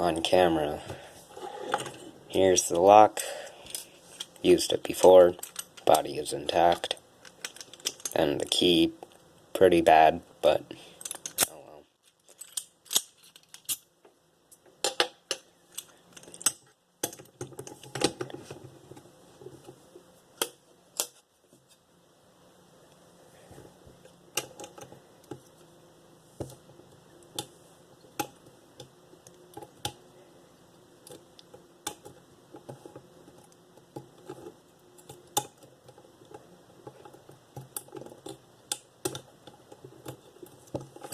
on camera. Here's the lock. Used it before. Body is intact. And the key, pretty bad, but oh well.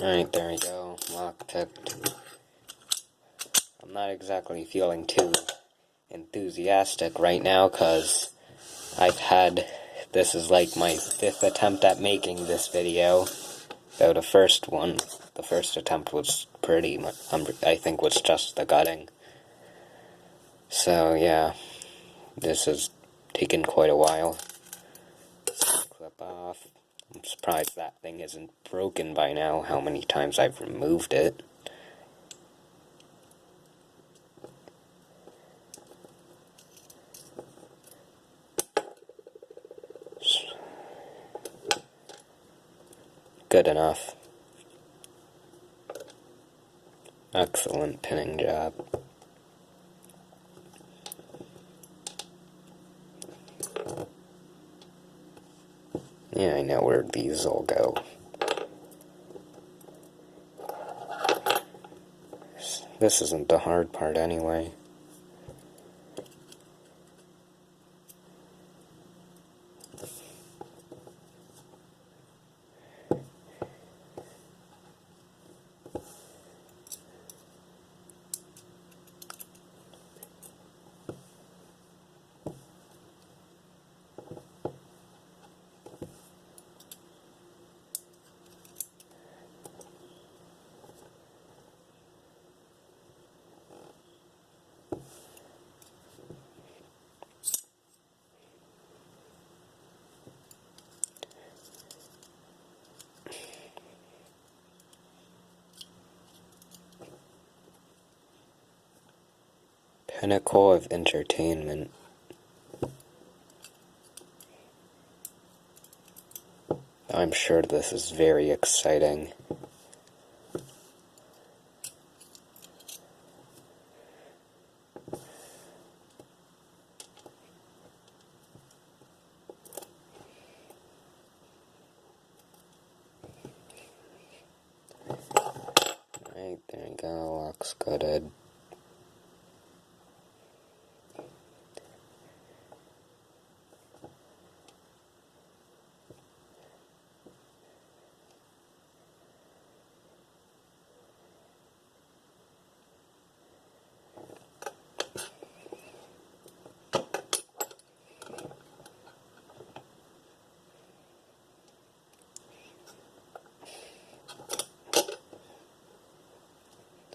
Alright, there we go. Lock picked. I'm not exactly feeling too enthusiastic right now, because this is like my 5th attempt at making this video. Though the first attempt was pretty much, I think was just the gutting. So yeah, this has taken quite a while. Clip off. I'm surprised that thing isn't broken by now, how many times I've removed it. Good enough. Excellent pinning job. Yeah, I know where these will go. This isn't the hard part anyway. Pinnacle of entertainment. I'm sure this is very exciting. Right, there you go, looks good.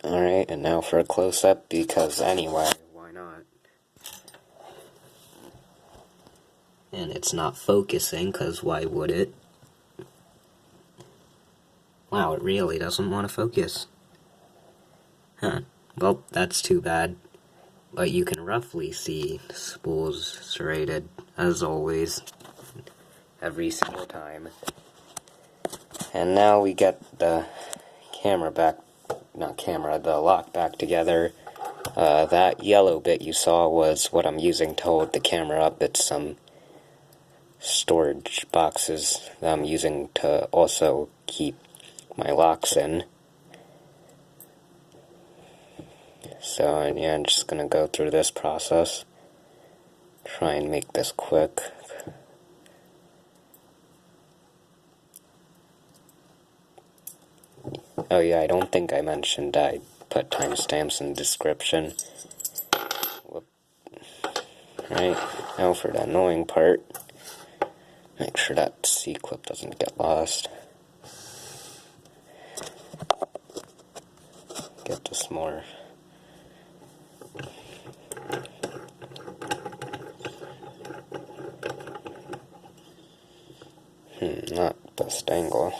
Alright, and now for a close-up, because anyway, why not? And it's not focusing, because why would it? Wow, it really doesn't want to focus. Huh. Well, that's too bad. But you can roughly see spools serrated, as always, every single time. And now we get the the lock back together. That yellow bit you saw was what I'm using to hold the camera up. It's some storage boxes that I'm using to also keep my locks in. So yeah, I'm just gonna go through this process. Try and make this quick. Oh yeah, I don't think I mentioned I put timestamps in the description. Whoop. Right, now for the annoying part. Make sure that C-clip doesn't get lost. Get this more. Not best angle.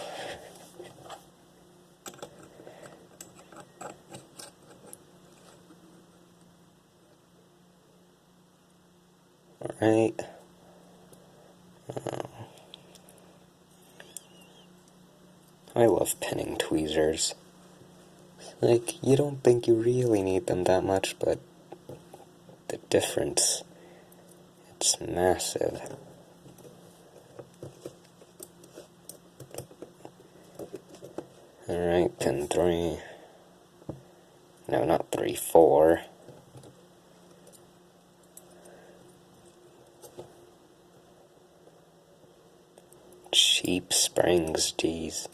Alright. I love pinning tweezers. Like, you don't think you really need them that much, but the difference, it's massive. Alright, pin 3. No, not 3, 4. Cheap springs, geez.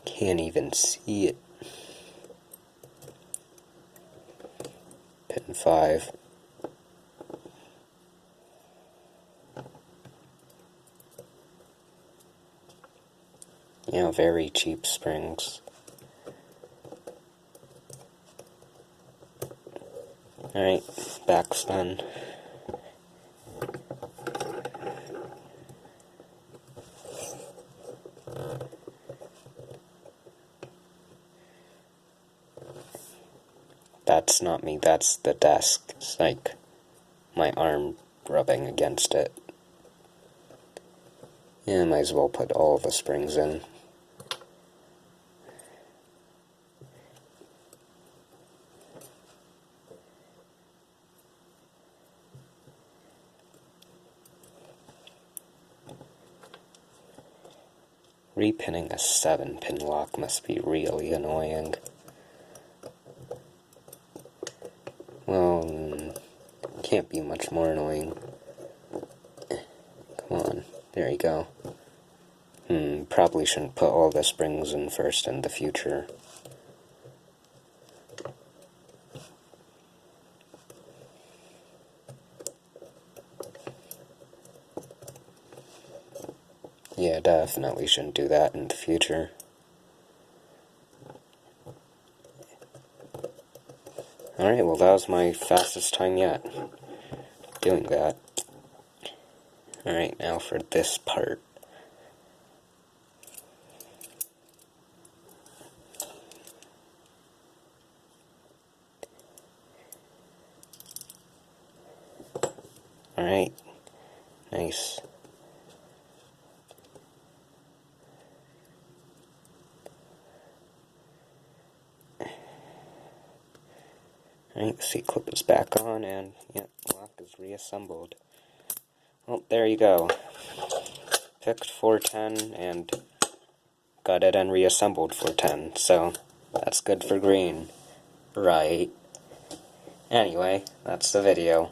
Can't even see it. Pin 5. You know, very cheap springs. Alright, backspin. That's not me, that's the desk. It's like my arm rubbing against it. Yeah, might as well put all the springs in. Repinning a 7-pin lock must be really annoying. Well, can't be much more annoying. Come on, there you go. Probably shouldn't put all the springs in first in the future. Yeah, definitely shouldn't do that in the future. Alright, well that was my fastest time yet, doing that. Alright, now for this part. Alright, nice. Alright, C-clip is back on, and yep, lock is reassembled. Well, there you go. Picked 410 and got it and reassembled 410, so that's good for green. Right. Anyway, that's the video.